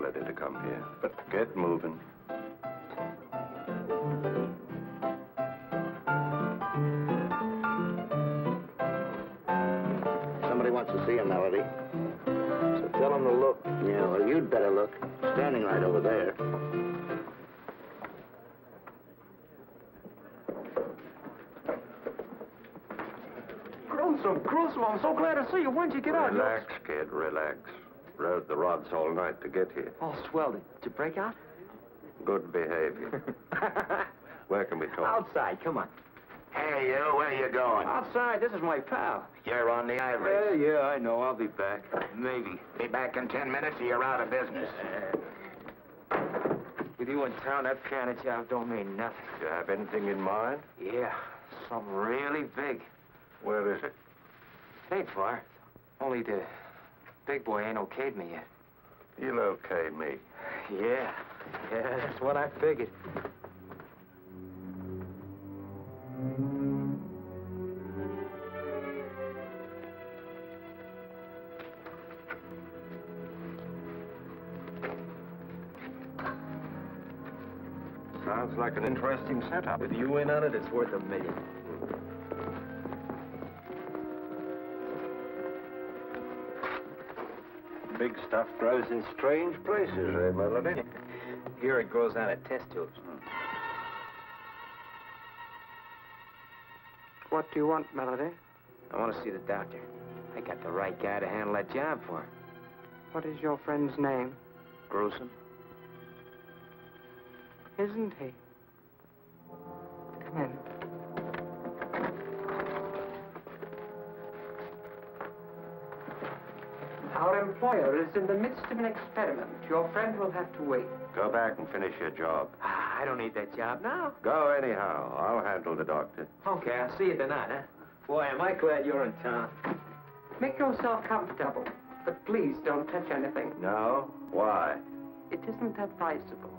Melody to come here, but get moving. Somebody wants to see you, Melody. So tell him to look. Yeah, well, you'd better look. Standing right over there. Gruesome, I'm so glad to see you. When'd you get out? Relax, kid, relax. Rode the rods all night to get here. Oh, swell. Did you break out? Good behavior. Where can we talk? Outside, come on. Hey, you, where you going? Outside, this is my pal. You're on the ivory. Yeah, I know. I'll be back. Maybe. Be back in 10 minutes or you're out of business. With you in town, that piano job don't mean nothing. You have anything in mind? Yeah, something really big. Where is it? It ain't far. Only the big boy ain't okayed me yet. He'll okay me. Yeah, that's what I figured. Sounds like an interesting setup. With you in on it, it's worth $1 million. Big stuff grows in strange places, eh, Melody? Here it grows out of test tubes. What do you want, Melody? I want to see the doctor. I got the right guy to handle that job for her. What is your friend's name? Gruesome. Isn't he? Come in. Our employer is in the midst of an experiment. Your friend will have to wait. Go back and finish your job. I don't need that job now. Go anyhow. I'll handle the doctor. Okay, I'll see you tonight, huh? Boy, am I glad you're in town. Make yourself comfortable, but please don't touch anything. No? Why? It isn't advisable.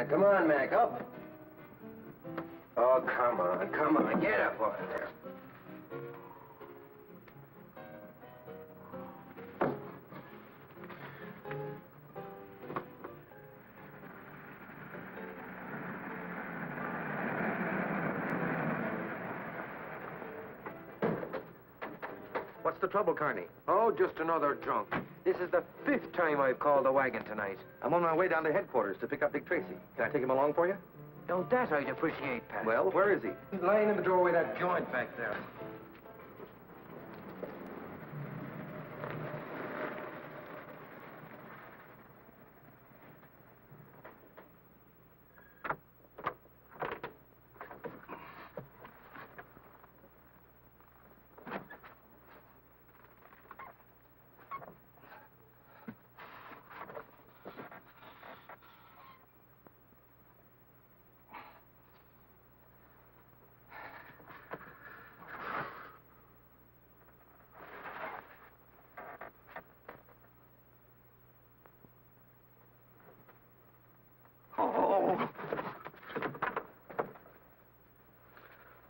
Come on, Mac, up. Oh, come on, get up over there. What's the trouble, Carney? Oh, just another drunk. This is the 5th time I've called the wagon tonight. I'm on my way down to headquarters to pick up Dick Tracy. Can I take him along for you? Now, that I'd appreciate, Pat. Well, where is he? He's lying in the doorway of that joint back there.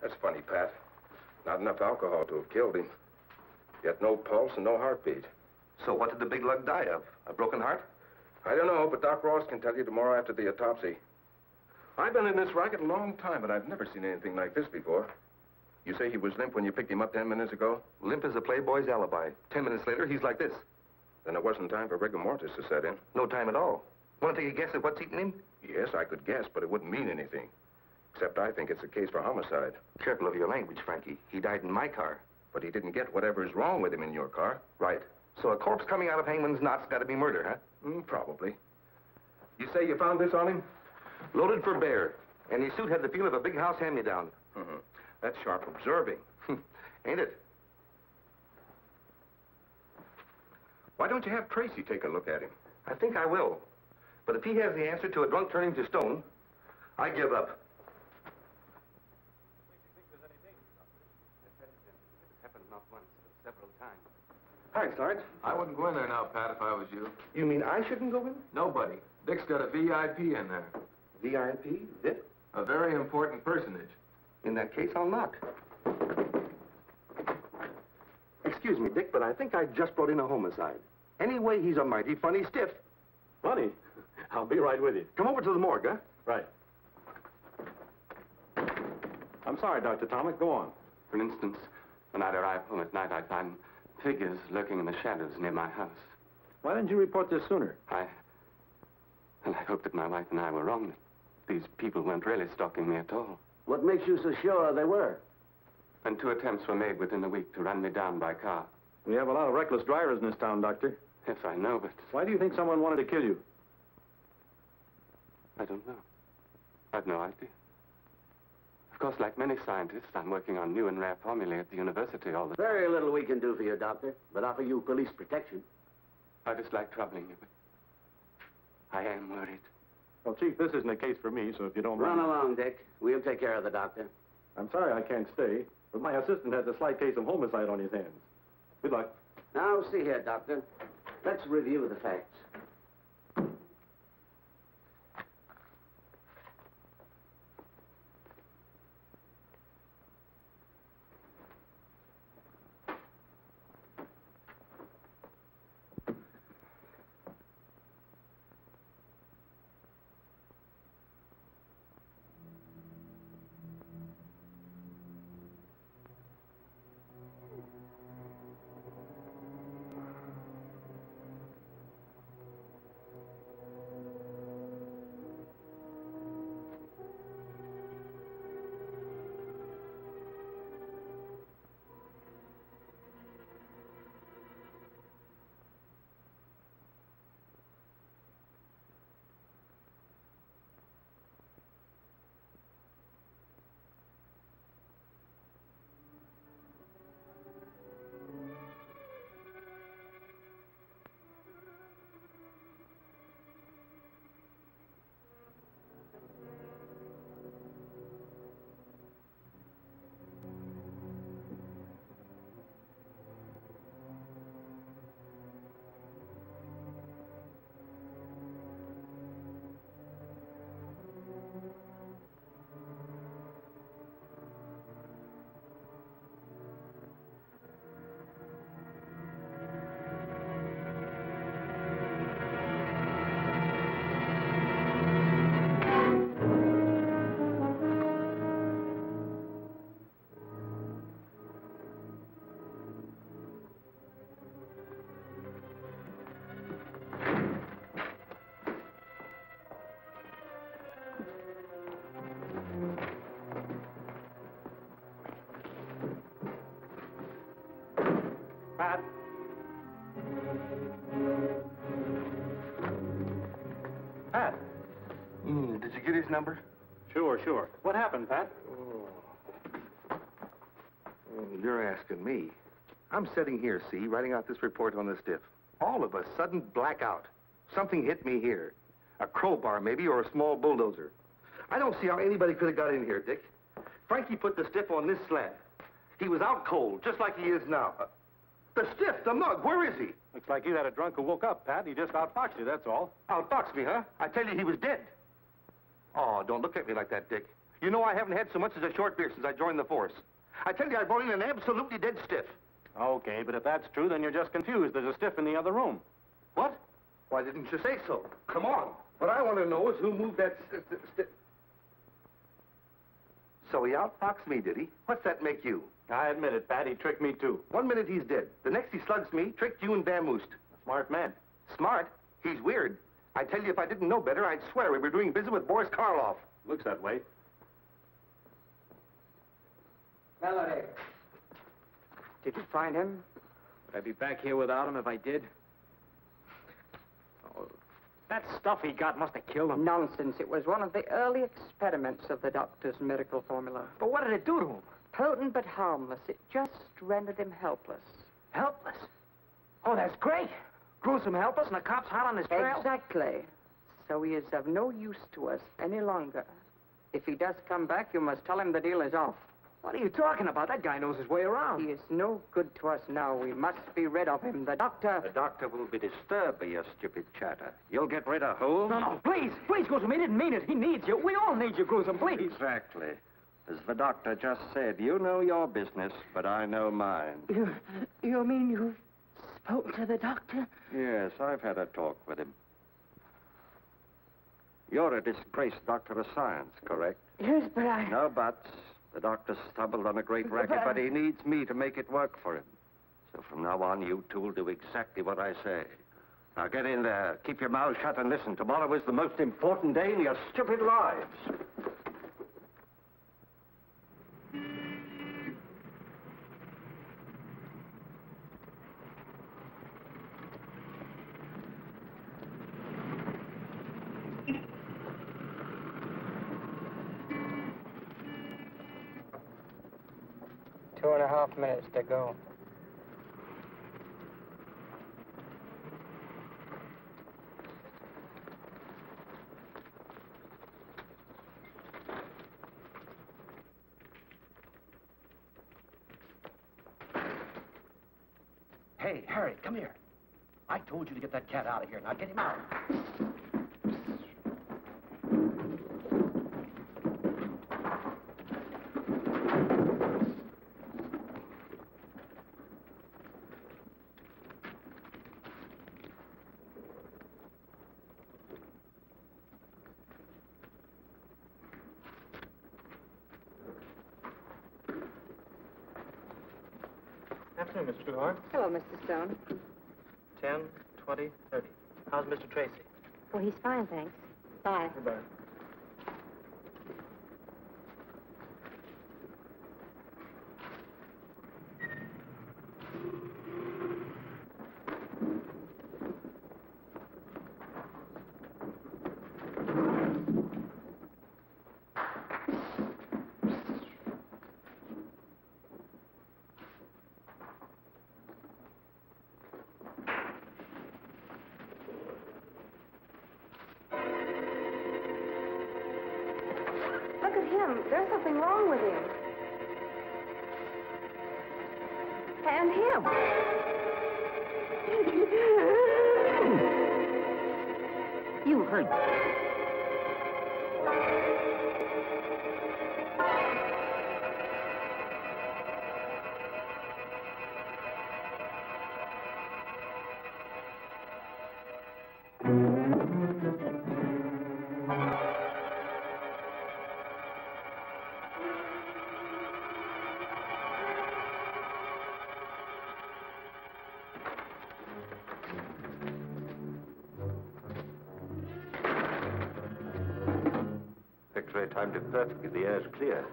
That's funny, Pat. Not enough alcohol to have killed him. Yet no pulse and no heartbeat. So what did the big lug die of? A broken heart? I don't know, but Doc Ross can tell you tomorrow after the autopsy. I've been in this racket a long time, but I've never seen anything like this before. You say he was limp when you picked him up 10 minutes ago? Limp as a playboy's alibi. 10 minutes later, he's like this. Then it wasn't time for rigor mortis to set in. No time at all. Want to take a guess at what's eating him? Yes, I could guess, but it wouldn't mean anything. Except I think it's a case for homicide. Careful of your language, Frankie. He died in my car. But he didn't get whatever's wrong with him in your car. Right. So a corpse coming out of Hangman's knot's got to be murder, huh? Probably. You say you found this on him? Loaded for bear. And his suit had the feel of a big house hand-me-down. That's sharp observing. Ain't it? Why don't you have Tracy take a look at him? I think I will. But if he has the answer to a drunk turning to stone, I give up. Happened not once, but several times. Thanks, Sarge. I wouldn't go in there now, Pat, if I was you. You mean I shouldn't go in? Nobody. Dick's got a VIP in there. VIP? Dick? A very important personage. In that case, I'll knock. Excuse me, Dick, but I think I just brought in a homicide. Anyway, he's a mighty funny stiff. Funny? I'll be right with you. Come over to the morgue, huh? Right. I'm sorry, Dr. Tomic. Go on. For instance, when I arrive home at night, I find figures lurking in the shadows near my house. Why didn't you report this sooner? I hoped that my wife and I were wrong. That these people weren't really stalking me at all. What makes you so sure they were? And 2 attempts were made within a week to run me down by car. We have a lot of reckless drivers in this town, Doctor. Yes, I know, but Why do you think someone wanted to kill you? I don't know. I've no idea. Of course, like many scientists, I'm working on new and rare formulae at the university all the time. Very little we can do for you, Doctor, but offer you police protection. I dislike troubling you, but I am worried. Well, Chief, this isn't a case for me, so if you don't Run mind... along, Dick. We'll take care of the doctor. I'm sorry I can't stay, but my assistant has a slight case of homicide on his hands. Good luck. Now, see here, Doctor. Let's review the facts. Pat? Pat? Did you get his number? Sure. What happened, Pat? Oh, you're asking me. I'm sitting here, see, writing out this report on the stiff. All of a sudden, blackout. Something hit me here. A crowbar, maybe, or a small bulldozer. I don't see how anybody could have got in here, Dick. Frankie put the stiff on this slab. He was out cold, just like he is now. The stiff, the mug, where is he? Looks like you had a drunk who woke up, Pat. He just outfoxed you, that's all. Outfoxed me, huh? I tell you, he was dead. Oh, don't look at me like that, Dick. You know I haven't had so much as a short beer since I joined the force. I tell you, I brought in an absolutely dead stiff. Okay, but if that's true, then you're just confused. There's a stiff in the other room. What? Why didn't you say so? Come on. What I want to know is who moved that stiff. So he outfoxed me, did he? What's that make you? I admit it, Pat. He tricked me, too. 1 minute he's dead. The next he slugs me, tricked you and vamoosed. A smart man. Smart? He's weird. I tell you, if I didn't know better, I'd swear we were doing business with Boris Karloff. Looks that way. Melody. Did you find him? Would I be back here without him if I did? Oh, that stuff he got must have killed him. Nonsense. It was one of the early experiments of the doctor's miracle formula. But what did it do to him? Potent but harmless. It just rendered him helpless. Helpless? Oh, that's great. Gruesome helpless and the cops hot on his trail? Exactly. So he is of no use to us any longer. If he does come back, you must tell him the deal is off. What are you talking about? That guy knows his way around. He is no good to us now. We must be rid of him. The doctor... The doctor will be disturbed by your stupid chatter. You'll get rid of Holmes? No, please, Gruesome. He didn't mean it. He needs you. We all need you, Gruesome, please. Exactly. As the doctor just said, you know your business, but I know mine. You mean you've spoken to the doctor? Yes, I've had a talk with him. You're a disgraced doctor of science, correct? Yes, but I... No buts. The doctor stumbled on a great racket, but he needs me to make it work for him. So from now on, you two will do exactly what I say. Now get in there, keep your mouth shut, and listen. Tomorrow is the most important day in your stupid lives. Two and a half minutes to go. Hey, Harry, come here. I told you to get that cat out of here. Now get him out. Afternoon, Miss Trueheart. Hello, Mr. Stone. 10, 20, 30. How's Mr. Tracy? Oh, he's fine, thanks. Bye. Goodbye. Look at him. There's something wrong with him. And him. You heard X-ray timed it perfectly. The air's clear.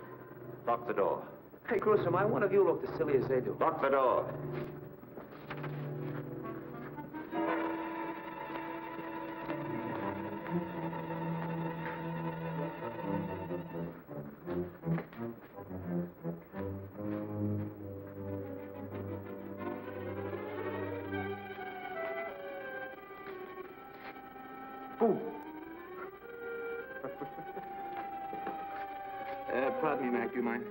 Lock the door. Hey, Gruesome, I wonder if you look as silly as they do. Lock the door. Pardon me, Mac, do you mind?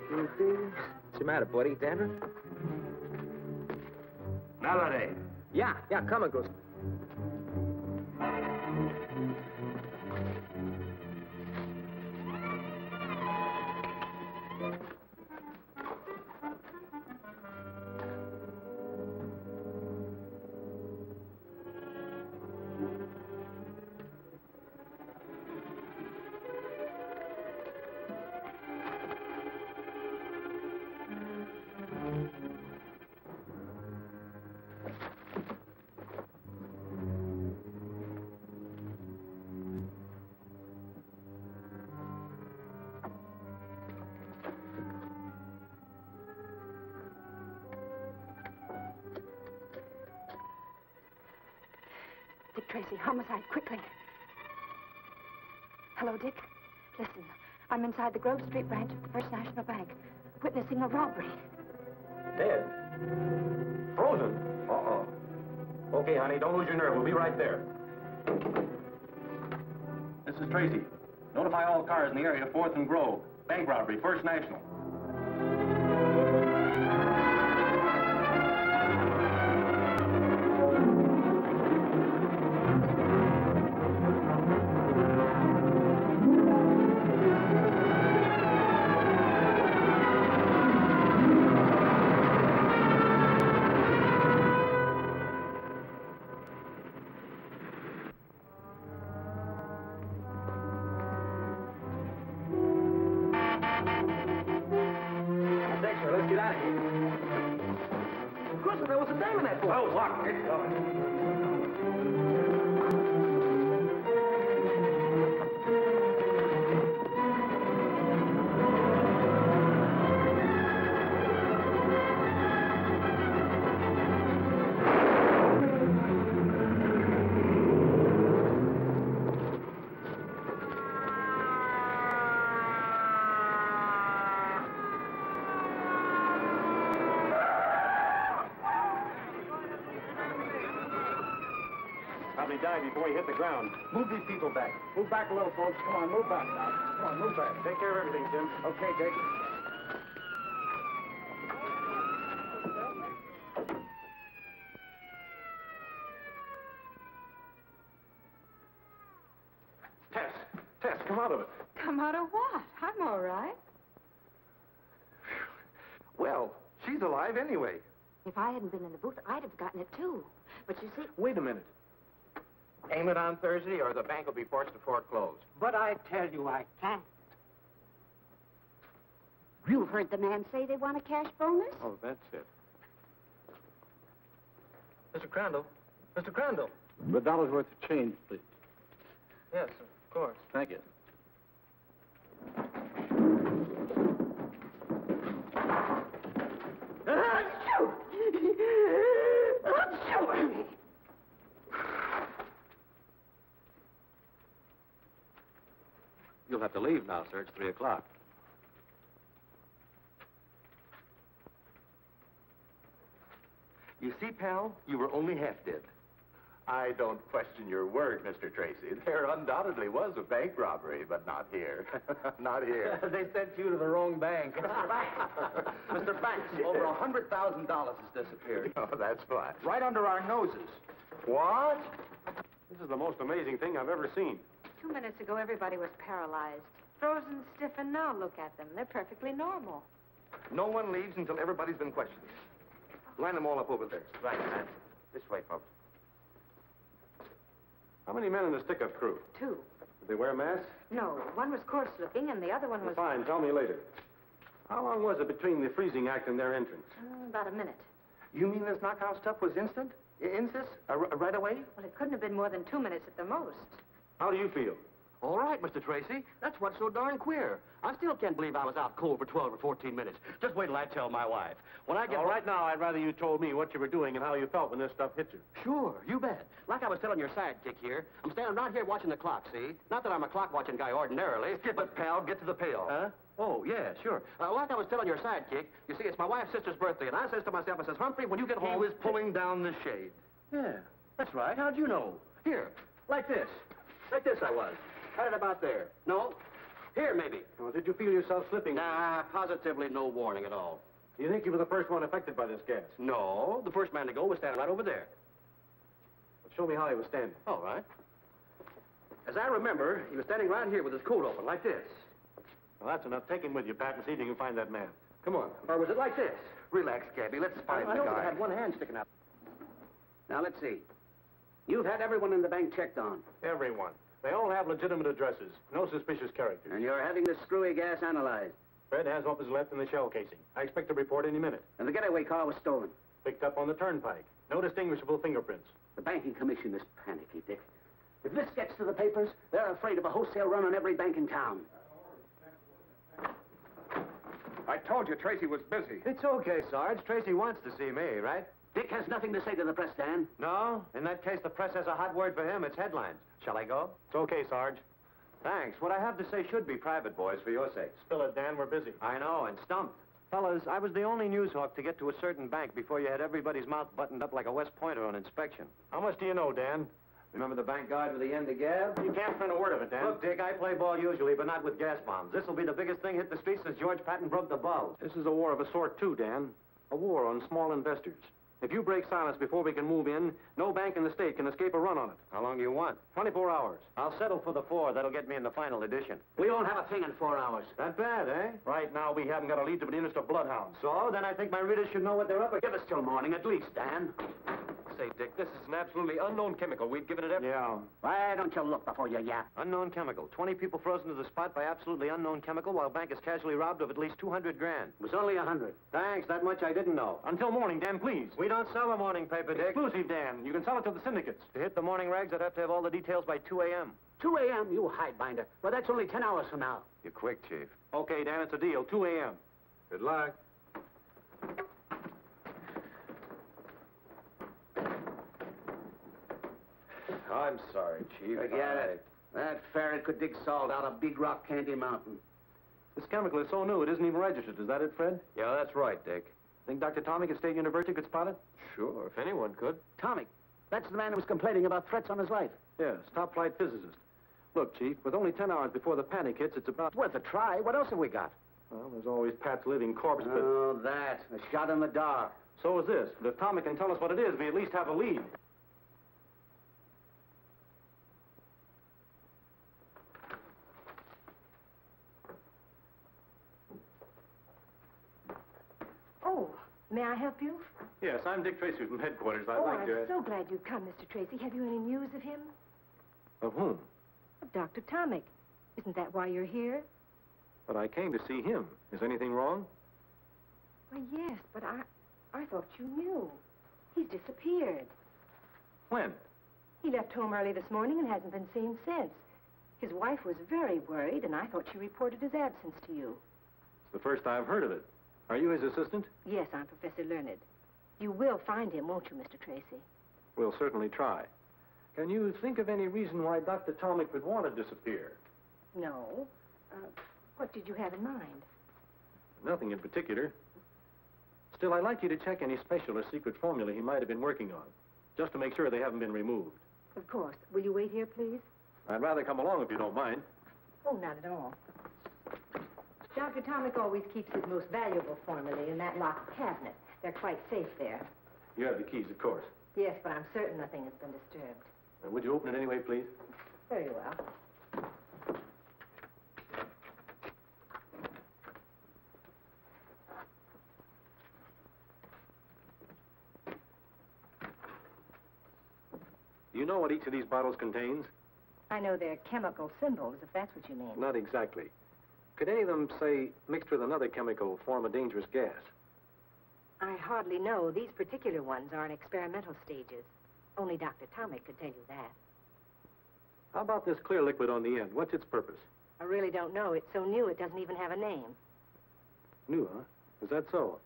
What's the matter, buddy? Dandruff? Melody. Yeah, coming, Gruesome. Dick Tracy, homicide, quickly. Hello, Dick. Listen, I'm inside the Grove Street branch of the First National Bank, witnessing a robbery. Dead? Frozen? Uh-oh. Okay, honey, don't lose your nerve. We'll be right there. This is Tracy. Notify all cars in the area, 4th and Grove. Bank robbery, First National. Let's get out of here. Gruesome, there was a dame in that boat. Oh, lock it. Probably died before he hit the ground. Move these people back. Move back a little, folks. Come on, move back now. Come on, move back. Take care of everything, Jim. Okay, Dick. Tess, come out of it. Come out of what? I'm all right. Well, she's alive anyway. If I hadn't been in the booth, I'd have gotten it, too. But you see... Wait a minute. Payment on Thursday, or the bank will be forced to foreclose. But I tell you, I can't. You heard the man say they want a cash bonus? Oh, that's it. Mr. Crandall. Mr. Crandall. $1 worth of change, please. Yes, of course. Thank you. You'll have to leave now, sir. It's 3 o'clock. You see, pal, you were only half dead. I don't question your word, Mr. Tracy. There undoubtedly was a bank robbery, but not here. Not here. They sent you to the wrong bank. Mr. Banks, over $100,000 has disappeared. Oh, that's fine. Right under our noses. What? This is the most amazing thing I've ever seen. 2 minutes ago, everybody was paralyzed. Frozen stiff, and now look at them. They're perfectly normal. No one leaves until everybody's been questioned. Line them all up over there. Right, man. This way, folks. How many men in the stick-up crew? 2. Did they wear masks? No, one was coarse-looking, and the other one was... Fine, tell me later. How long was it between the freezing act and their entrance? About a minute. You mean this knockout stuff was instant? Insist? Right away? Well, it couldn't have been more than 2 minutes at the most. How do you feel? All right, Mr. Tracy. That's what's so darn queer. I still can't believe I was out cold for 12 or 14 minutes. Just wait till I tell my wife. When I get... All right, now, I'd rather you told me what you were doing and how you felt when this stuff hit you. Sure, you bet. Like I was telling your sidekick here, I'm standing right here watching the clock, see? Not that I'm a clock-watching guy ordinarily. Skip it, pal. Get to the pail. Huh? Oh, yeah, sure. Like I was telling your sidekick, you see, it's my wife's sister's birthday, and I says to myself, I says, Humphrey, when you get home... He was pulling down the shade. Yeah, that's right. How'd you know? Here, like this. Like this I was. Had it about there. No? Here, maybe. Well, did you feel yourself slipping? Nah, positively no warning at all. Do you think you were the first one affected by this gas? No, the first man to go was standing right over there. Well, show me how he was standing. All right. As I remember, he was standing right here with his coat open, like this. Well, that's enough. Take him with you, Pat, and see if you can find that man. Come on. Or was it like this? Relax, Gabby. Let's find I the know guy. he had one hand sticking out. Now, let's see. You've had everyone in the bank checked on. Everyone. They all have legitimate addresses. No suspicious characters. And you're having the screwy gas analyzed. Fred has what was left in the shell casing. I expect a report any minute. And the getaway car was stolen. Picked up on the turnpike. No distinguishable fingerprints. The banking commission is panicky, Dick. If this gets to the papers, they're afraid of a wholesale run on every bank in town. I told you Tracy was busy. It's okay, Sarge. Tracy wants to see me, right? Dick has nothing to say to the press, Dan. No? In that case, the press has a hot word for him. It's headlines. Shall I go? It's okay, Sarge. Thanks. What I have to say should be private, boys, for your sakes. Spill it, Dan. We're busy. I know, and stumped. Fellas, I was the only news hawk to get to a certain bank before you had everybody's mouth buttoned up like a West Pointer on inspection. How much do you know, Dan? Remember the bank guard with the end of gab? You can't print a word of it, Dan. Look, Dick, I play ball usually, but not with gas bombs. This'll be the biggest thing hit the streets since George Patton broke the bulge. This is a war of a sort, too, Dan. A war on small investors. If you break silence before we can move in, no bank in the state can escape a run on it. How long do you want? 24 hours. I'll settle for the 4. That'll get me in the final edition. We won't have a thing in 4 hours. That bad, eh? Right now, we haven't got a lead to the interest of bloodhounds. So, then I think my readers should know what they're up against. Give us till morning at least, Dan. Say, Dick, this is an absolutely unknown chemical. We've given it every... Yeah. Why don't you look before you yap? Unknown chemical. 20 people frozen to the spot by absolutely unknown chemical while bank is casually robbed of at least 200 grand. It was only 100. Thanks, that much I didn't know. Until morning, Dan, please. We don't sell a morning paper, Dick. Exclusive, Dan. You can sell it to the syndicates. To hit the morning rags, I'd have to have all the details by 2 a.m. 2 a.m., you hidebinder. Well, that's only 10 hours from now. You're quick, Chief. Okay, Dan, it's a deal. 2 a.m. Good luck. I'm sorry, Chief. Forget it. That ferret could dig salt out of Big Rock Candy Mountain. This chemical is so new, it isn't even registered. Is that it, Fred? Yeah, that's right, Dick. Think Dr. Tomic at State University could spot it? Sure, if anyone could. Tomic. That's the man who was complaining about threats on his life. Yes, top-flight physicist. Look, Chief, with only 10 hours before the panic hits, it's about... It's worth a try. What else have we got? Well, there's always Pat's living corpse, but... Oh, that. A shot in the dark. So is this. But if Tomic can tell us what it is, we at least have a lead. Oh, may I help you? Yes, I'm Dick Tracy from headquarters. I'd Oh, like I'm to... so glad you've come, Mr. Tracy. Have you any news of him? Of whom? Of Dr. Tomic. Isn't that why you're here? But I came to see him. Is anything wrong? Why, yes, but I thought you knew. He's disappeared. When? He left home early this morning and hasn't been seen since. His wife was very worried, and I thought she reported his absence to you. It's the first I've heard of it. Are you his assistant? Yes, I'm Professor Learned. You will find him, won't you, Mr. Tracy? We'll certainly try. Can you think of any reason why Dr. Tomic would want to disappear? No. What did you have in mind? Nothing in particular. Still, I'd like you to check any special or secret formula he might have been working on, just to make sure they haven't been removed. Of course. Will you wait here, please? I'd rather come along if you don't mind. Oh, not at all. Dr. Tomic always keeps his most valuable formulae in that locked cabinet. They're quite safe there. You have the keys, of course. Yes, but I'm certain nothing has been disturbed. Would you open it anyway, please? Very well. Do you know what each of these bottles contains? I know they're chemical symbols, if that's what you mean. Not exactly. Could any of them, say, mixed with another chemical, form a dangerous gas? I hardly know. These particular ones are in experimental stages. Only Dr. Tomic could tell you that. How about this clear liquid on the end? What's its purpose? I really don't know. It's so new, it doesn't even have a name. New, huh? Is that so?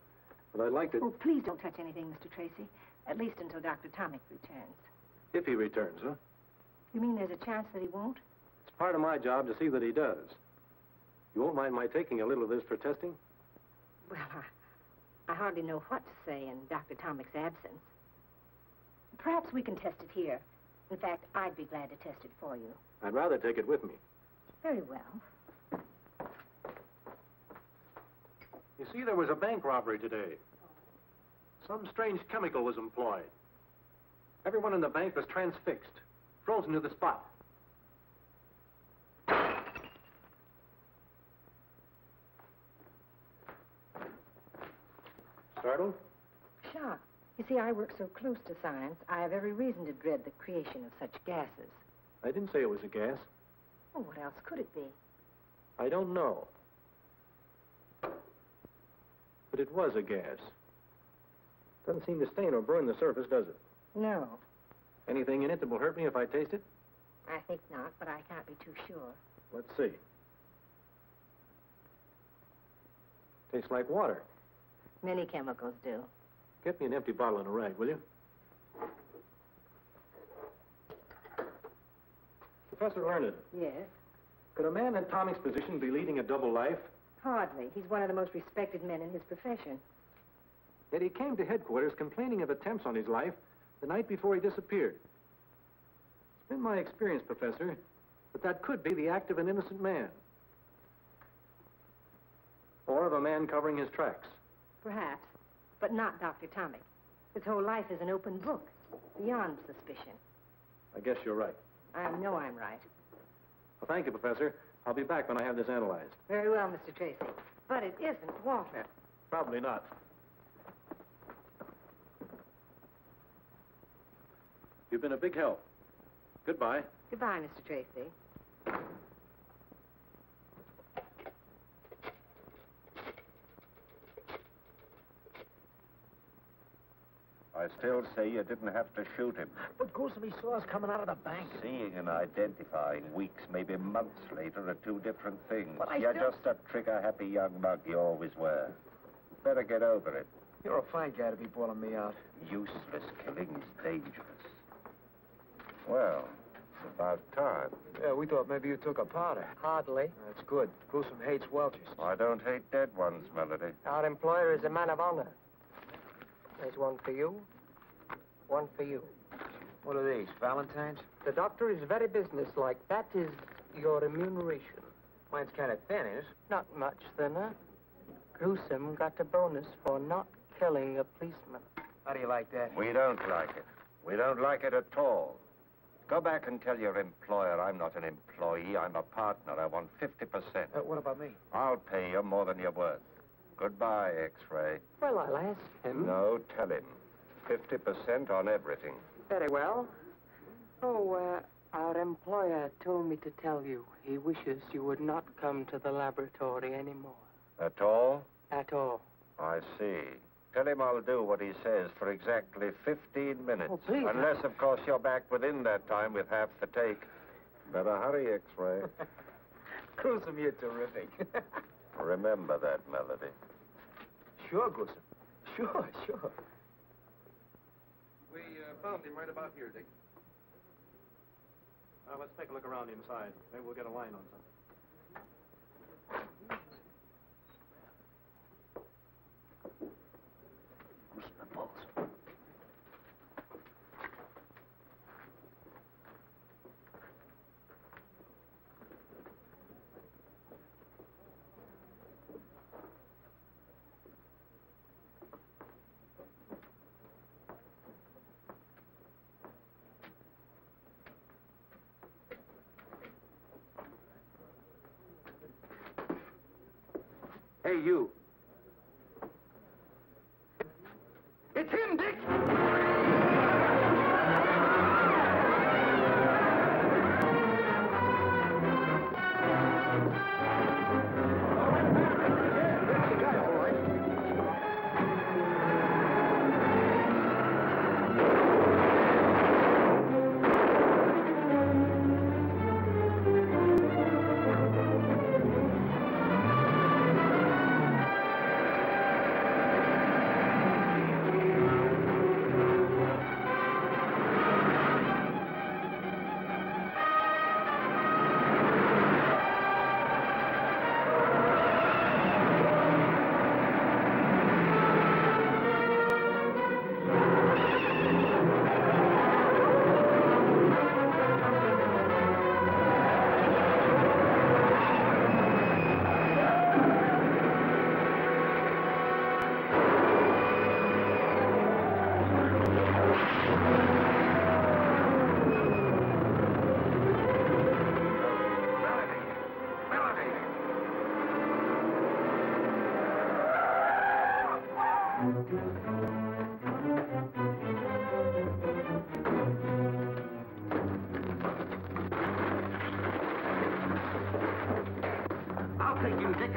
But I'd like to... Oh, please don't touch anything, Mr. Tracy. At least until Dr. Tomic returns. If he returns, huh? You mean there's a chance that he won't? It's part of my job to see that he does. You won't mind my taking a little of this for testing? Well, I hardly know what to say in Dr. Tomic's absence. Perhaps we can test it here. In fact, I'd be glad to test it for you. I'd rather take it with me. Very well. You see, there was a bank robbery today. Some strange chemical was employed. Everyone in the bank was transfixed, frozen to the spot. Startled? Shocked. You see, I work so close to science, I have every reason to dread the creation of such gases. I didn't say it was a gas. Well, what else could it be? I don't know. But it was a gas. Doesn't seem to stain or burn the surface, does it? No, Anything in it that will hurt me if I taste it? I think not, but I can't be too sure. Let's see. Tastes like water. Many chemicals do. Get me an empty bottle and a rag, will you? Professor Learned, Yes? could a man in Tomic's position be leading a double life? Hardly. He's one of the most respected men in his profession. Yet he came to headquarters complaining of attempts on his life the night before he disappeared. It's been my experience, Professor, that could be the act of an innocent man. Or of a man covering his tracks. Perhaps, but not Dr. Tomic. His whole life is an open book, beyond suspicion. I guess you're right. I know I'm right. Well, thank you, Professor. I'll be back when I have this analyzed. Very well, Mr. Tracy. But it isn't water. Probably not. You've been a big help. Goodbye. Goodbye, Mr. Tracy. I still say you didn't have to shoot him. But Gruesome, he saw us coming out of the bank. Seeing and identifying weeks, maybe months later, are two different things. But I You're still... just a trigger-happy young mug you always were. Better get over it. You're a fine guy to be bawling me out. Useless killing is dangerous. Well, it's about time. Yeah, we thought maybe you took a powder. Hardly. That's good. Gruesome hates Welchers. I don't hate dead ones, Melody. Our employer is a man of honor. There's one for you, one for you. What are these, Valentine's? The doctor is very businesslike. That is your remuneration. Mine's kind of thin, is? Not much thinner. Gruesome got a bonus for not killing a policeman. How do you like that? We don't like it. We don't like it at all. Go back and tell your employer I'm not an employee. I'm a partner. I want 50%. What about me? I'll pay you more than you're worth. Goodbye, X-Ray. Well, I'll ask him. No, tell him. 50% on everything. Very well. Oh, our employer told me to tell you he wishes you would not come to the laboratory anymore. At all? At all. I see. Tell him I'll do what he says for exactly 15 minutes. Oh, please. Unless, of course, you're back within that time with half the take. Better hurry, X-Ray. Gruesome, you're terrific. Remember that, Melody. Sure, Gruesome. Sure. We found him right about here, Dick. Let's take a look around inside. Maybe we'll get a line on something. Hey, you. It's him, Dick!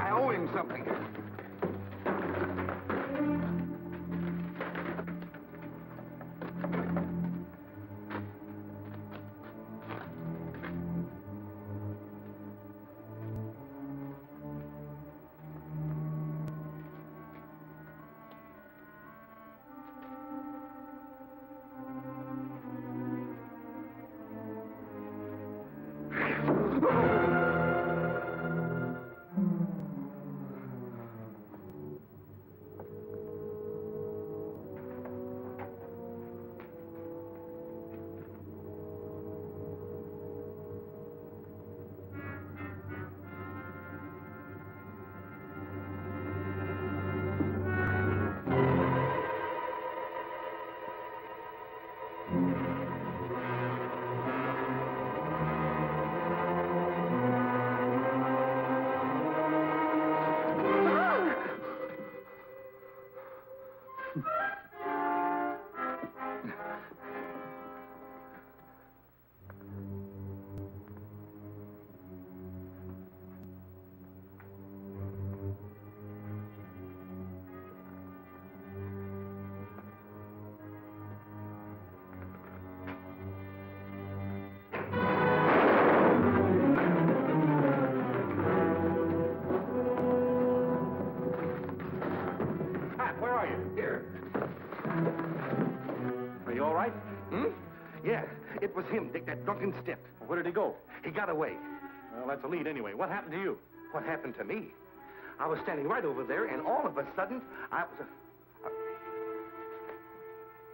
I owe him something. Yeah, it was him, Dick, that drunken stiff. Well, where did he go? He got away. Well, that's a lead anyway. What happened to you? What happened to me? I was standing right over there, and all of a sudden, I was...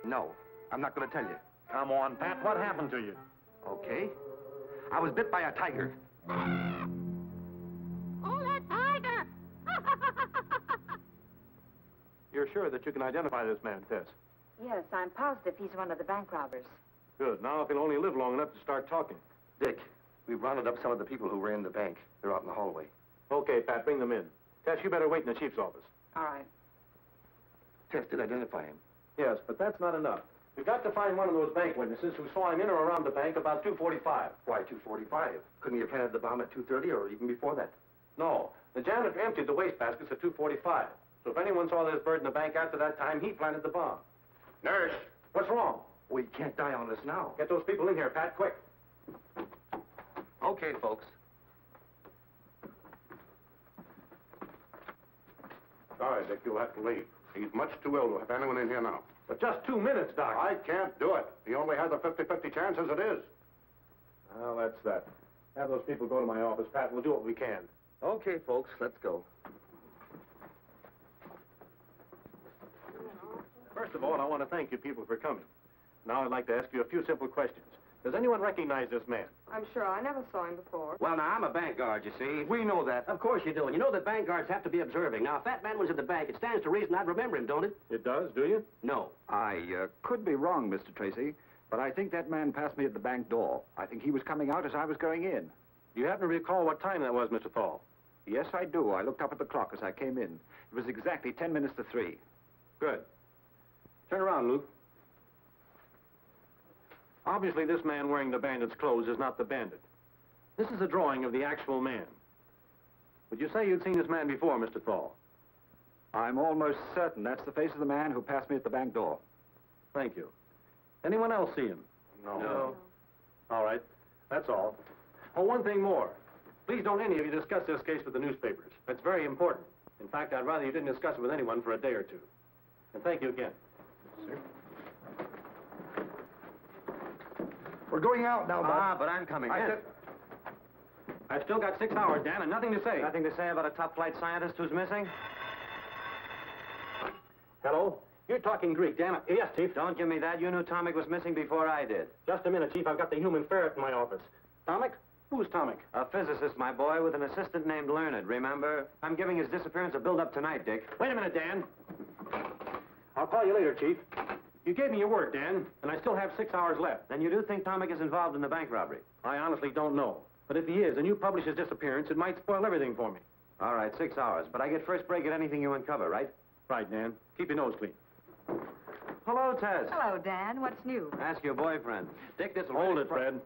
No, I'm not going to tell you. Come on, Pat. What happened to you? Okay. I was bit by a tiger. Oh, that tiger! You're sure that you can identify this man, Tess? Yes, I'm positive he's one of the bank robbers. Good. Now, if he'll only live long enough to start talking. Dick, we've rounded up some of the people who ran the bank. They're out in the hallway. Okay, Pat, bring them in. Tess, you better wait in the chief's office. All right. Tess did identify him. Yes, but that's not enough. We've got to find one of those bank witnesses who saw him in or around the bank about 2:45. Why 2:45? Couldn't he have planted the bomb at 2:30 or even before that? No. The janitor emptied the wastebaskets at 2:45. So if anyone saw this bird in the bank after that time, he planted the bomb. Nurse! What's wrong? We can't die on this now. Get those people in here, Pat, quick. Okay, folks. Sorry, Dick, you'll have to leave. He's much too ill to have anyone in here now. But just 2 minutes, Doc. I can't do it. He only has a 50-50 chance as it is. Well, that's that. Have those people go to my office, Pat. We'll do what we can. Okay, folks, let's go. First of all, I want to thank you people for coming. Now I'd like to ask you a few simple questions. Does anyone recognize this man? I'm sure I never saw him before. Well, now, I'm a bank guard, you see. We know that. Of course you do. And you know that bank guards have to be observing. Now, if that man was at the bank, it stands to reason I'd remember him, don't it? It does, do you? No. I could be wrong, Mr. Tracy, but I think that man passed me at the bank door. I think he was coming out as I was going in. Do you happen to recall what time that was, Mr. Thal? Yes, I do. I looked up at the clock as I came in. It was exactly 10 minutes to 3. Good. Turn around, Luke. Obviously, this man wearing the bandit's clothes is not the bandit. This is a drawing of the actual man. Would you say you'd seen this man before, Mr. Thal? I'm almost certain that's the face of the man who passed me at the bank door. Thank you. Anyone else see him? No. All right. That's all. Oh, one thing more. Please don't any of you discuss this case with the newspapers. It's very important. In fact, I'd rather you didn't discuss it with anyone for a day or two. And thank you again. Sir? We're going out now, Bob. But I'm coming I in. said... I've still got 6 hours, Dan, and nothing to say. Nothing to say about a top-flight scientist who's missing? Hello? You're talking Greek, Dan. Yes, Chief. Don't give me that. You knew Tomic was missing before I did. Just a minute, Chief. I've got the human ferret in my office. Tomic? Who's Tomic? A physicist, my boy, with an assistant named Learned, remember? I'm giving his disappearance a build-up tonight, Dick. Wait a minute, Dan. I'll call you later, Chief. You gave me your word, Dan, and I still have 6 hours left. Then you do think Tomic is involved in the bank robbery? I honestly don't know. But if he is, and you publish his disappearance, it might spoil everything for me. All right, 6 hours. But I get first break at anything you uncover, right? Right, Dan. Keep your nose clean. Hello, Tess. Hello, Dan. What's new? Ask your boyfriend. Dick, this'll Hold really it, Fred.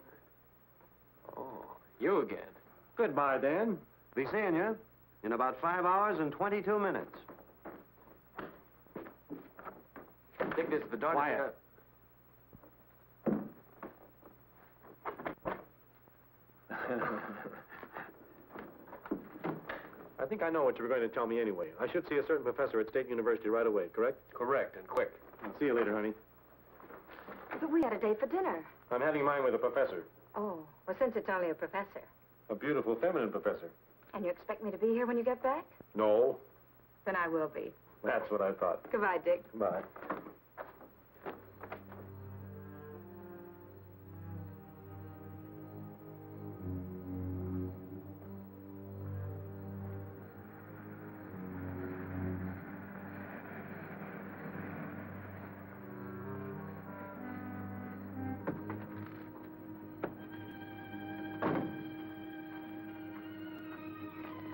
Oh, you again. Goodbye, Dan. Be seeing you. In about 5 hours and 22 minutes. Dick, this is the darn... Quiet. I think I know what you were going to tell me anyway. I should see a certain professor at State University right away, correct? Correct, and quick. I'll see you later, honey. But we had a date for dinner. I'm having mine with a professor. Oh, well, since it's only a professor. A beautiful, feminine professor. And you expect me to be here when you get back? No. Then I will be. That's what I thought. Goodbye, Dick. Bye.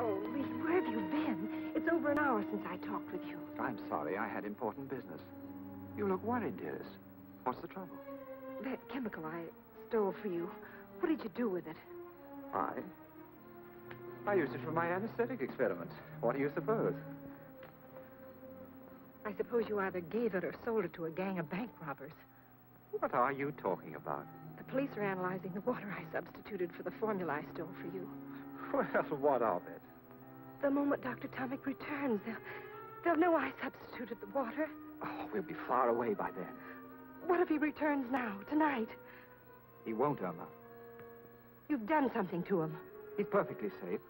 Oh, Lee, where have you been? It's over an hour since I talked with you. I'm sorry, I had important business. You look worried, dearest. What's the trouble? That chemical I stole for you, what did you do with it? I used it for my anesthetic experiments. What do you suppose? I suppose you either gave it or sold it to a gang of bank robbers. What are you talking about? The police are analyzing the water I substituted for the formula I stole for you. Well, what of it? The moment Dr. Tomic returns, they'll know I substituted the water. Oh, we'll be far away by then. What if he returns now, tonight? He won't, Irma. You've done something to him. He's perfectly safe.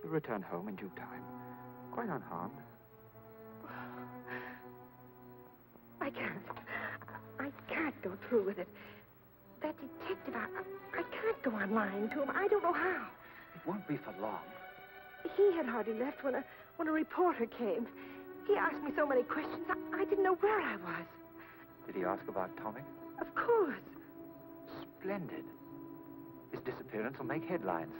He'll return home in due time, quite unharmed. I can't go through with it. That detective, I can't go on lying to him. I don't know how. It won't be for long. He had hardly left when a reporter came. He asked me so many questions, I didn't know where I was. Did he ask about Tomic? Of course. Splendid. His disappearance will make headlines.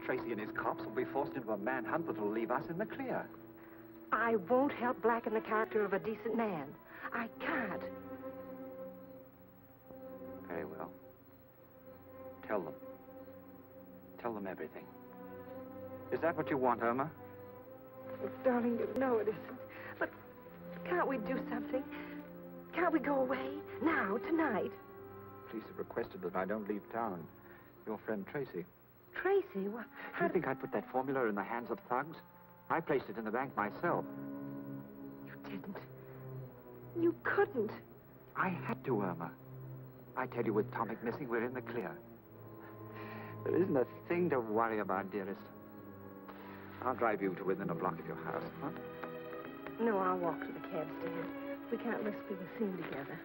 Tracy and his cops will be forced into a manhunt that will leave us in the clear. I won't help blacken the character of a decent man. I can't. Very well. Tell them. Tell them everything. Is that what you want, Irma? Oh, darling, you know it isn't. But can't we do something? Can't we go away? Now, tonight? Police have requested that I don't leave town. Your friend Tracy. Tracy? What? Do you think I put that formula in the hands of thugs? I placed it in the bank myself. You didn't. You couldn't. I had to, Irma. I tell you, with Tomic missing, we're in the clear. There isn't a thing to worry about, dearest. I'll drive you to within a block of your house, huh? No, I'll walk to the cab stand. We can't risk being seen together.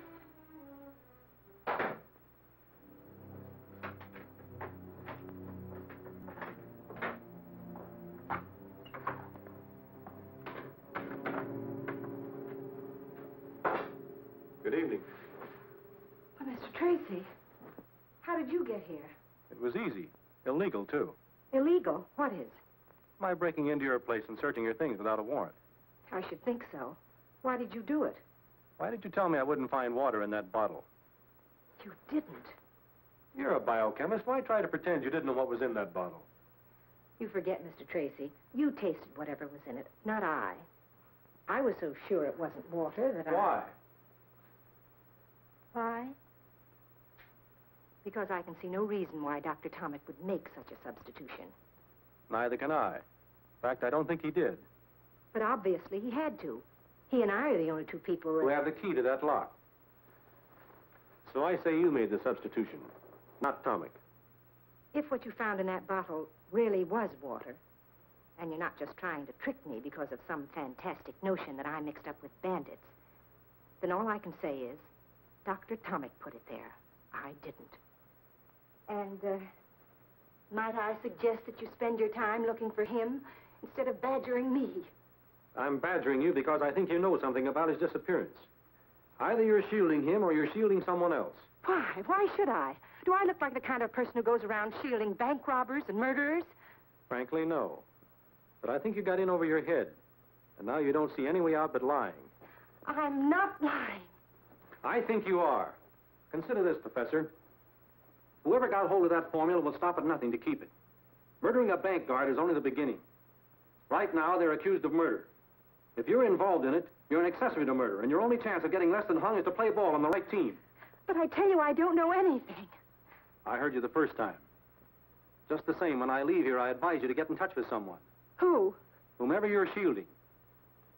Good evening. Well, Mr. Tracy, how did you get here? It was easy. Illegal, too. Illegal? What is? My breaking into your place and searching your things without a warrant. I should think so. Why did you do it? Why did you tell me I wouldn't find water in that bottle? You didn't. You're a biochemist. Why try to pretend you didn't know what was in that bottle? You forget, Mr. Tracy. You tasted whatever was in it, not I. I was so sure it wasn't water that Why? Why? Because I can see no reason why Dr. Tomic would make such a substitution. Neither can I. In fact, I don't think he did. But obviously he had to. He and I are the only two people Who have the key to that lock. So I say you made the substitution, not Tomic. If what you found in that bottle really was water, and you're not just trying to trick me because of some fantastic notion that I mixed up with bandits, then all I can say is, Dr. Tomic put it there. I didn't. And, might I suggest that you spend your time looking for him instead of badgering me? I'm badgering you because I think you know something about his disappearance. Either you're shielding him or you're shielding someone else. Why? Why should I? Do I look like the kind of person who goes around shielding bank robbers and murderers? Frankly, no. But I think you got in over your head. And now you don't see any way out but lying. I'm not lying. I think you are. Consider this, Professor. Whoever got hold of that formula will stop at nothing to keep it. Murdering a bank guard is only the beginning. Right now, they're accused of murder. If you're involved in it, you're an accessory to murder, and your only chance of getting less than hung is to play ball on the right team. But I tell you, I don't know anything. I heard you the first time. Just the same, when I leave here, I advise you to get in touch with someone. Who? Whomever you're shielding.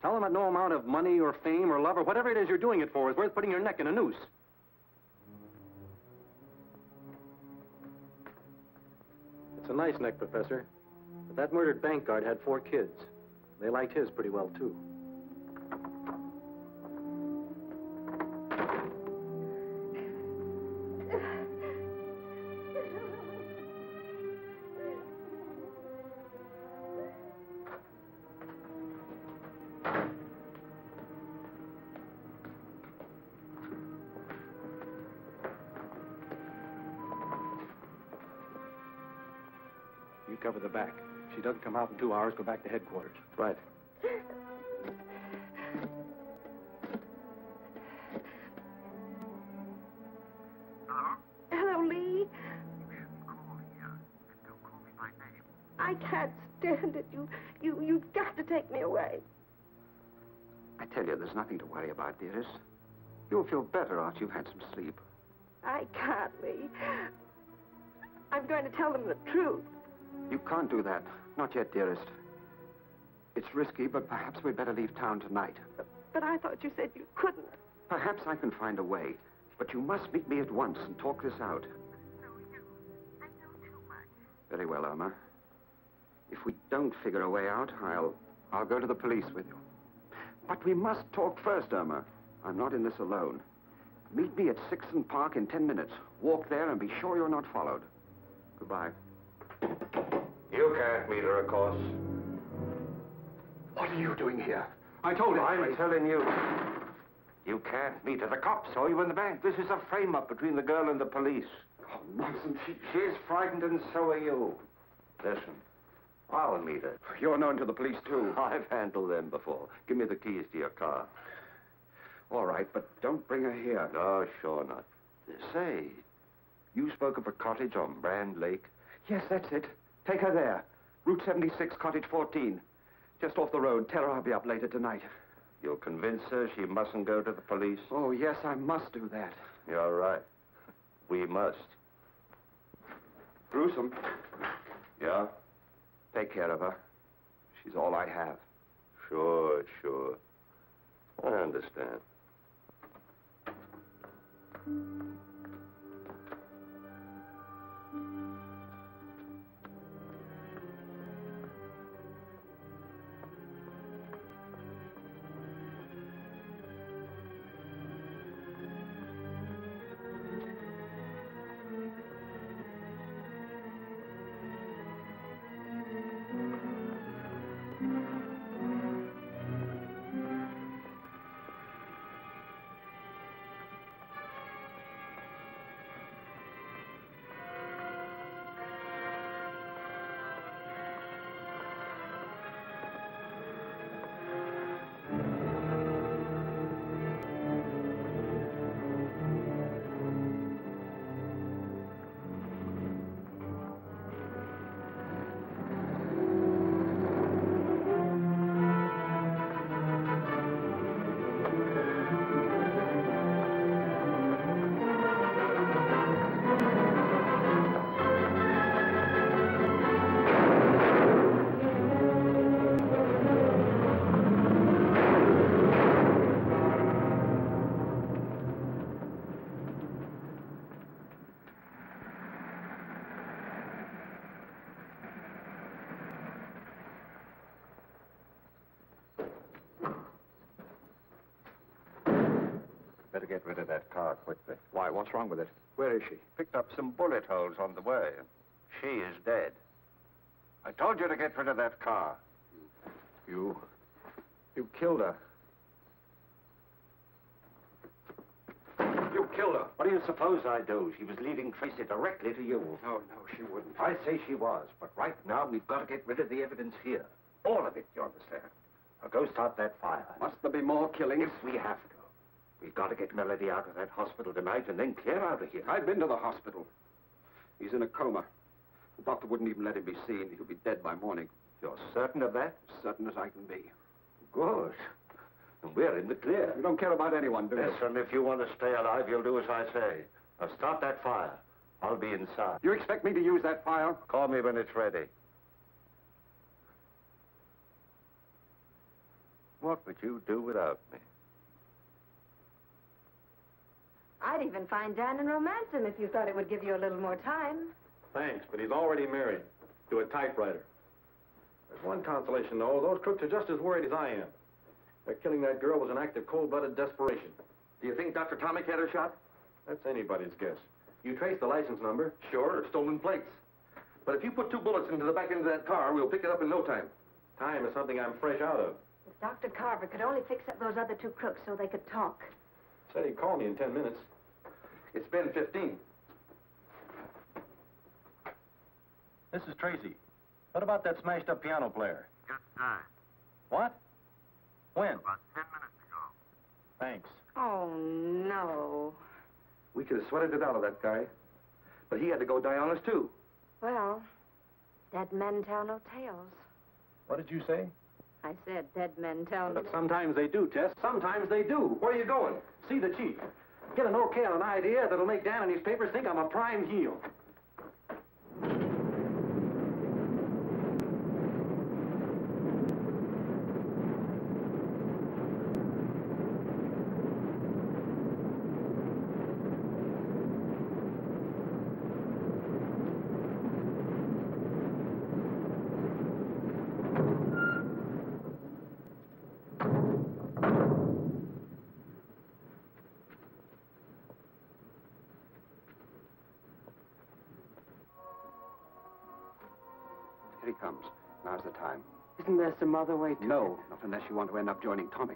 Tell them that no amount of money or fame or love or whatever it is you're doing it for is worth putting your neck in a noose. It's a nice neck, Professor. But that murdered bank guard had 4 kids. They liked his pretty well, too. You cover the back. If she doesn't come out in 2 hours, go back to headquarters. Right. Hello, Lee. I can't stand it. You've got to take me away. I tell you, there's nothing to worry about, dearest. You'll feel better after you've had some sleep. I can't, Lee. I'm going to tell them the truth. You can't do that. Not yet, dearest. It's risky, but perhaps we'd better leave town tonight. But I thought you said you couldn't. Perhaps I can find a way. But you must meet me at once and talk this out. Very well, Irma. If we don't figure a way out, I'll go to the police with you. But we must talk first, Irma. I'm not in this alone. Meet me at 6th Park in 10 minutes. Walk there and be sure you're not followed. Goodbye. You can't meet her, of course. What are you doing here? I told him. I'm telling you. You can't meet her. The cops saw you in the bank. This is a frame-up between the girl and the police. Oh, nonsense. She's frightened and so are you. Listen, I'll meet her. You're known to the police, too. I've handled them before. Give me the keys to your car. All right, but don't bring her here. No, sure not. Say, you spoke of a cottage on Brand Lake? Yes, that's it. Take her there. Route 76, Cottage 14. Just off the road. Tell her I'll be up later tonight. You'll convince her she mustn't go to the police? Oh, yes, I must do that. You're right. We must. Gruesome. Yeah? Take care of her. She's all I have. Sure. I understand. Better get rid of that car quickly. Why, what's wrong with it? Where is she? Picked up some bullet holes on the way. She is dead. I told you to get rid of that car. You killed her. You killed her. What do you suppose I do? She was leading Tracy directly to you. No, she wouldn't. I say she was, but right now we've got to get rid of the evidence here. All of it, you understand? Now go start that fire. Must there be more killings? If we have to. We've got to get Melody out of that hospital tonight and then clear out of here. I've been to the hospital. He's in a coma. The doctor wouldn't even let him be seen. He'll be dead by morning. You're certain of that? Certain as I can be. Good. And we're in the clear. You don't care about anyone, do you? Listen, if you want to stay alive, you'll do as I say. Now start that fire. I'll be inside. You expect me to use that fire? Call me when it's ready. What would you do without me? I'd even find Dan and romance him if you thought it would give you a little more time. Thanks, but he's already married to a typewriter. There's one consolation, though. Those crooks are just as worried as I am. Their killing that girl was an act of cold-blooded desperation. Do you think Dr. Tomic had her shot? That's anybody's guess. You trace the license number. Sure, or stolen plates. But if you put 2 bullets into the back end of that car, we'll pick it up in no time. Time is something I'm fresh out of. If Dr. Carver could only fix up those other 2 crooks so they could talk. Said he'd call me in 10 minutes. It's been 15. This is Tracy. What about that smashed-up piano player? Just died. What? When? About 10 minutes ago. Thanks. Oh, no. We could have sweated it out of that guy. But he had to go die on us, too. Well, dead men tell no tales. What did you say? I said dead men tell no... But sometimes they do, Tess. Sometimes they do. Where are you going? See the chief. Get an okay on an idea that'll make Dan and his papers think I'm a prime heel. Here he comes. Now's the time. Isn't there some other way to... No, not unless you want to end up joining Tomic.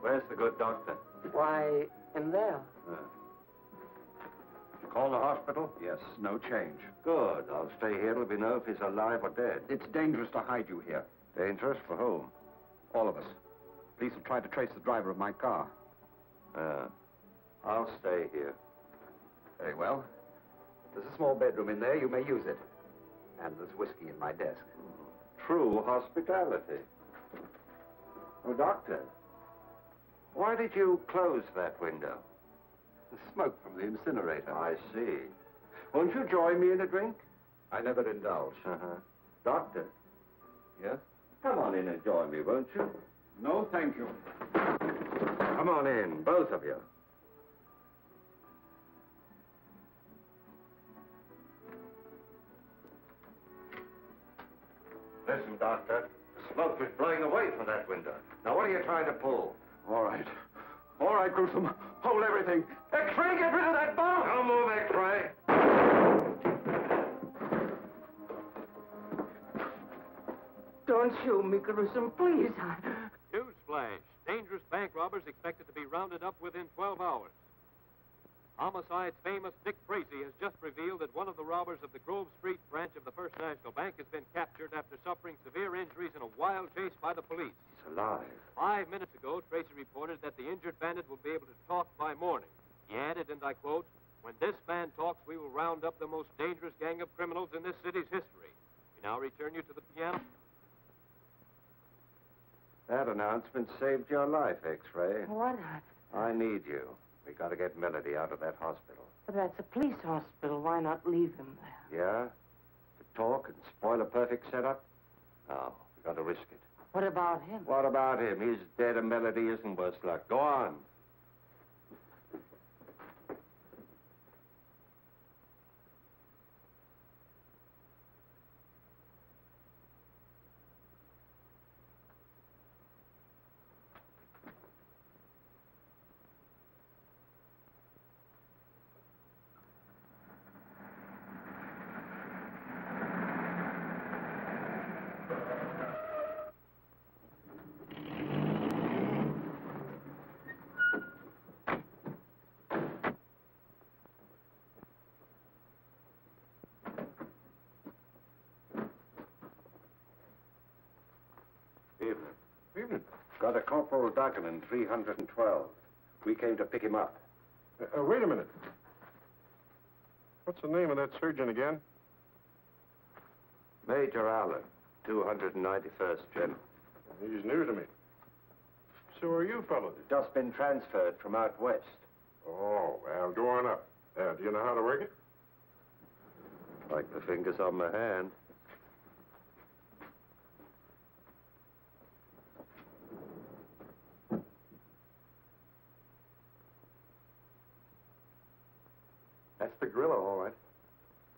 Where's the good doctor? Why, in there. Call the hospital? Yes, no change. Good. I'll stay here till we know if he's alive or dead. It's dangerous to hide you here. Dangerous for whom? All of us. Police have tried to trace the driver of my car. I'll stay here. Very well. There's a small bedroom in there. You may use it. And there's whiskey in my desk. True hospitality. Oh, Doctor. Why did you close that window? The smoke from the incinerator. I see. Won't you join me in a drink? I never indulge. Doctor? Yes? Come on in and join me, won't you? No, thank you. Come on in, both of you. Listen, Doctor. The smoke is blowing away from that window. Now, what are you trying to pull? All right. All right, Gruesome. Hold everything. X-ray, get rid of that bomb! Don't move, X-ray. Don't shoot me, Gruesome, please. Newsflash. Dangerous bank robbers expected to be rounded up within 12 hours. Homicide's famous Dick Tracy has just revealed that one of the robbers of the Grove Street branch of the First National Bank has been captured after suffering severe injuries in a wild chase by the police. He's alive. 5 minutes ago, Tracy reported that the injured bandit will be able to talk by morning. He added, and I quote, "When this man talks, we will round up the most dangerous gang of criminals in this city's history." We now return you to the piano. That announcement saved your life, X-ray. What? I need you. We got to get Melody out of that hospital. But that's a police hospital. Why not leave him there? Yeah? To talk and spoil a perfect setup? No, we got to risk it. What about him? What about him? He's dead and Melody isn't worse luck. Go on. Got a Corporal Duggan in 312. We came to pick him up. Wait a minute. What's the name of that surgeon again? Major Allen, 291st General. He's new to me. So are you fellows? Just been transferred from out west. Oh, well, go on up. Do you know how to work it? Like the fingers on my hand. That's the gorilla, all right.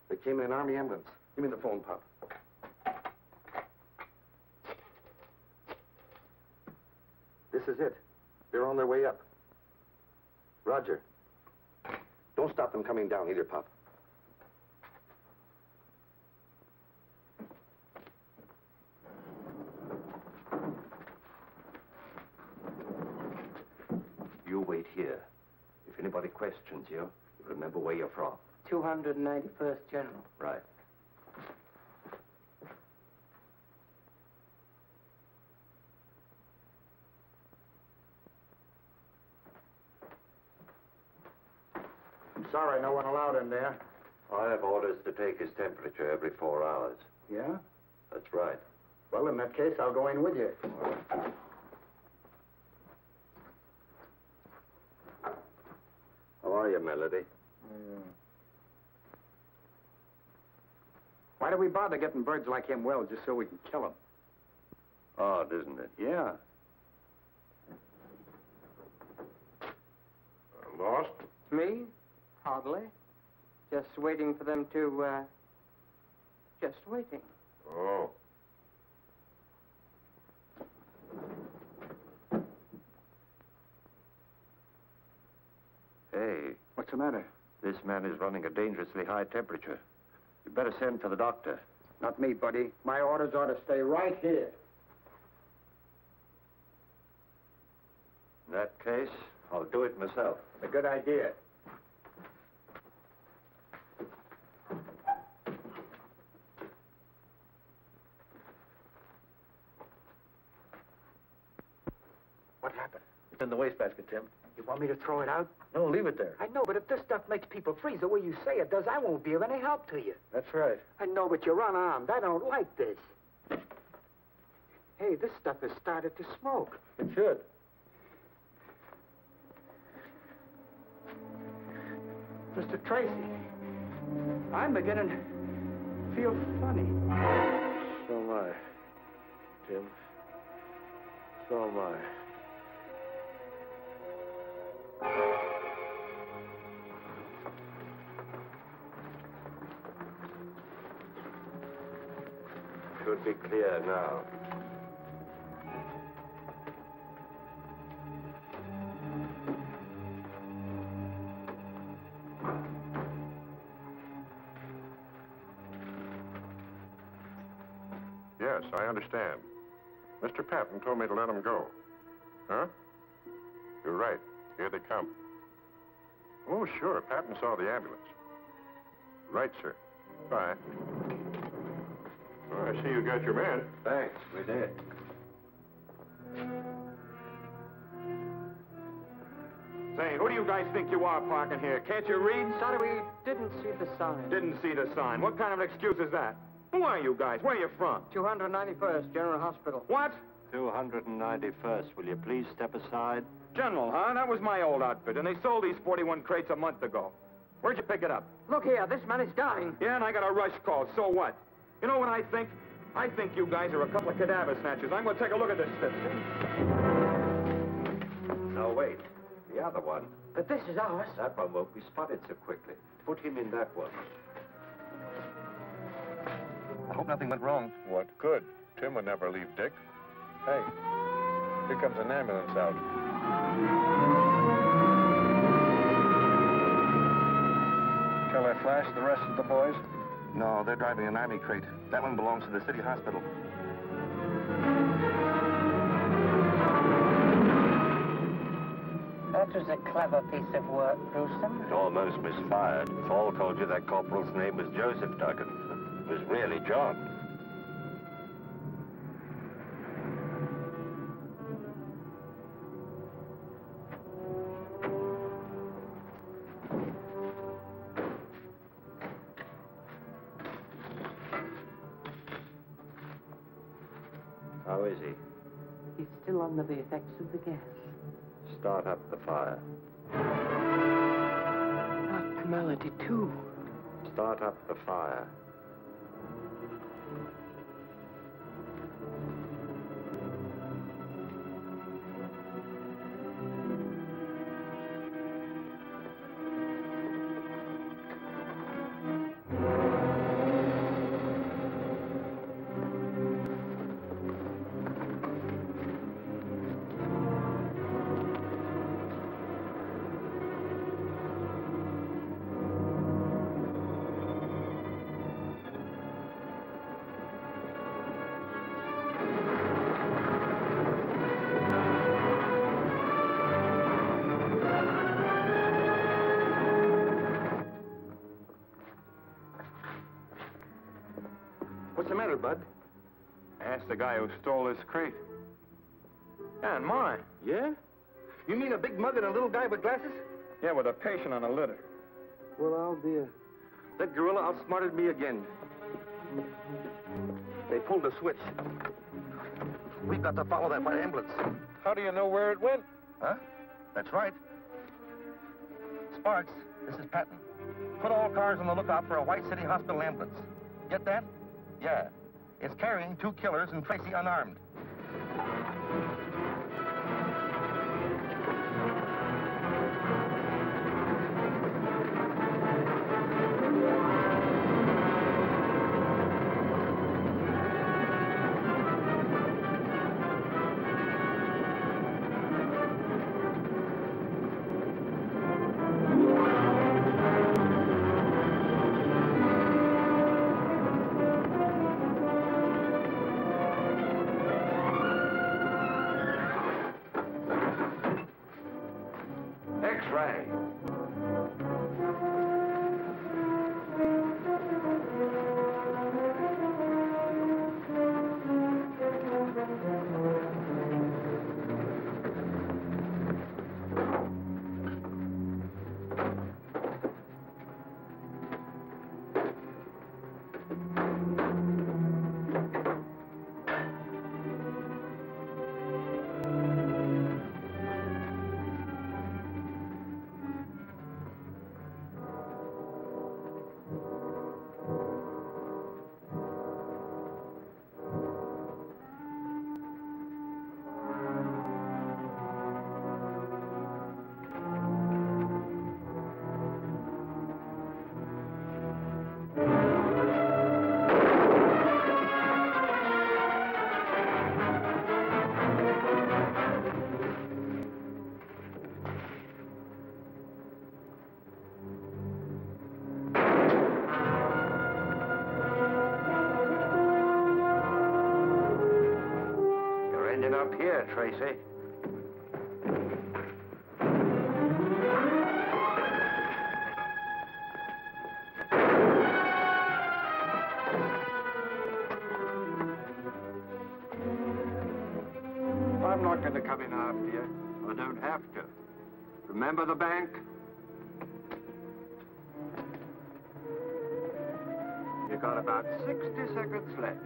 They came in an Army ambulance. Give me the phone, Pop. This is it. They're on their way up. Roger. Don't stop them coming down either, Pop. You wait here. If anybody questions you, remember where you're from. 291st General. Right. I'm sorry, no one allowed in there. I have orders to take his temperature every 4 hours. Yeah? That's right. Well, in that case, I'll go in with you. How are you, Melody? Why do we bother getting birds like him well just so we can kill them? Odd, isn't it? Yeah. Lost? Me? Hardly. Just waiting for them to, just waiting. Oh. Hey. What's the matter? This man is running a dangerously high temperature. You better send for the doctor. Not me, buddy. My orders are to stay right here. In that case, I'll do it myself. A good idea. What happened? It's in the wastebasket, Tim. You want me to throw it out? No, leave it there. I know, but if this stuff makes people freeze the way you say it does, I won't be of any help to you. That's right. I know, but you're unarmed. I don't like this. Hey, this stuff has started to smoke. It should. Mr. Tracy, I'm beginning to feel funny. So am I, Tim. So am I. Should be clear now. Yes, I understand. Mr. Patton told me to let him go. Huh? You're right. Here they come. Oh, sure. Patton saw the ambulance. Right, sir. Bye. Oh, I see you got your man. Thanks, we did. Say, who do you guys think you are parking here? Can't you read? Sorry, we didn't see the sign. Didn't see the sign. What kind of an excuse is that? Who are you guys? Where are you from? 291st General Hospital. What? 291st. Will you please step aside? General, huh? That was my old outfit, and they sold these 41 crates a month ago. Where'd you pick it up? Look here, this man is dying. Yeah, and I got a rush call. So what? You know what I think? I think you guys are a couple of cadaver snatchers. I'm going to take a look at this stuff. No, wait. The other one. But this is ours. That one won't be spotted so quickly. Put him in that one. I hope nothing went wrong. What good? Tim would never leave Dick. Hey, here comes an ambulance out. Shall I flash the rest of the boys? No, they're driving an Army crate. That one belongs to the city hospital. That was a clever piece of work, Gruesome. It almost misfired. Saul told you that corporal's name was Joseph Duggan. It was really John. How is he? He's still under the effects of the gas. Start up the fire. Dr. Melody, too. Start up the fire. What's the matter, Bud? Ask the guy who stole this crate. Yeah, and mine. Yeah? You mean a big mug and a little guy with glasses? Yeah, with a patient on a litter. Well, I'll be a... That gorilla outsmarted me again. They pulled the switch. We've got to follow that white ambulance. How do you know where it went? Huh? That's right. Sparks, this is Patton. Put all cars on the lookout for a White City Hospital ambulance. Get that? Yeah. It's carrying 2 killers and Tracy unarmed. X-ray. Up here, Tracy. I'm not going to come in after you. I don't have to. Remember the bank? You got about 60 seconds left.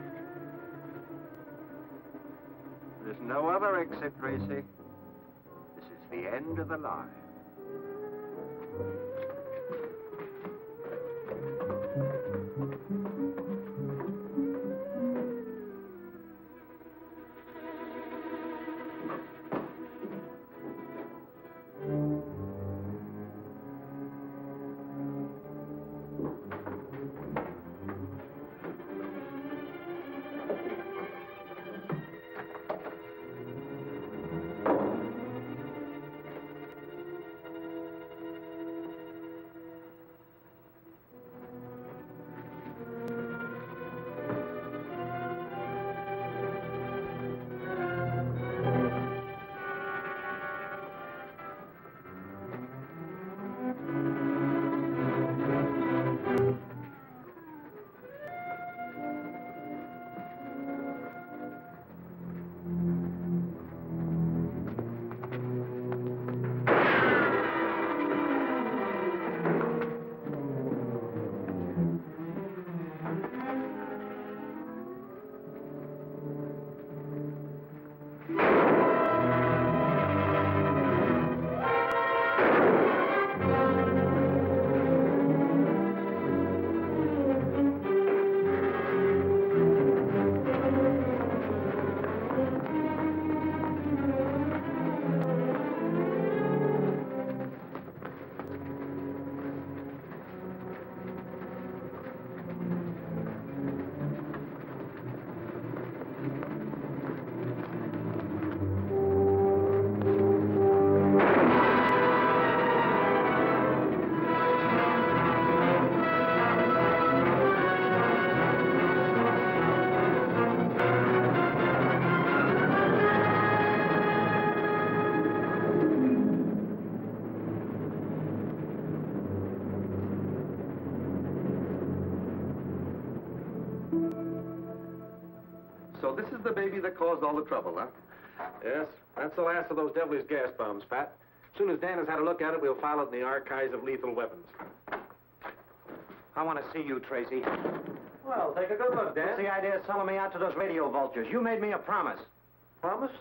There's no other exit, Tracy. This is the end of the line. So this is the baby that caused all the trouble, huh? Yes, that's the last of those devilish gas bombs, Pat. As soon as Dan has had a look at it, we'll file it in the archives of lethal weapons. I want to see you, Tracy. Well, take a good look, Dan. What's the idea of selling me out to those radio vultures? You made me a promise. Promise?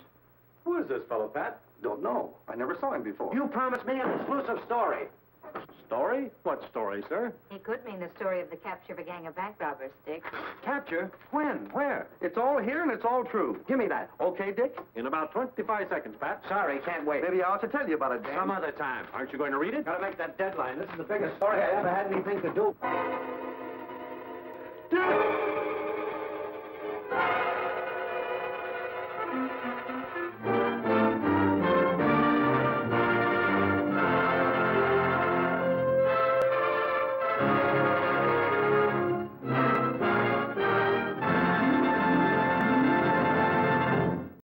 Who is this fellow, Pat? Don't know. I never saw him before. You promised me an exclusive story. Story? What story, sir? It could mean the story of the capture of a gang of bank robbers, Dick. Capture? When? Where? It's all here and it's all true. Give me that. Okay, Dick? In about 25 seconds, Pat. Sorry, can't wait. Maybe I ought to tell you about it, Dan. Some other time. Aren't you going to read it? Gotta make that deadline. This is the biggest story I ever had anything to do.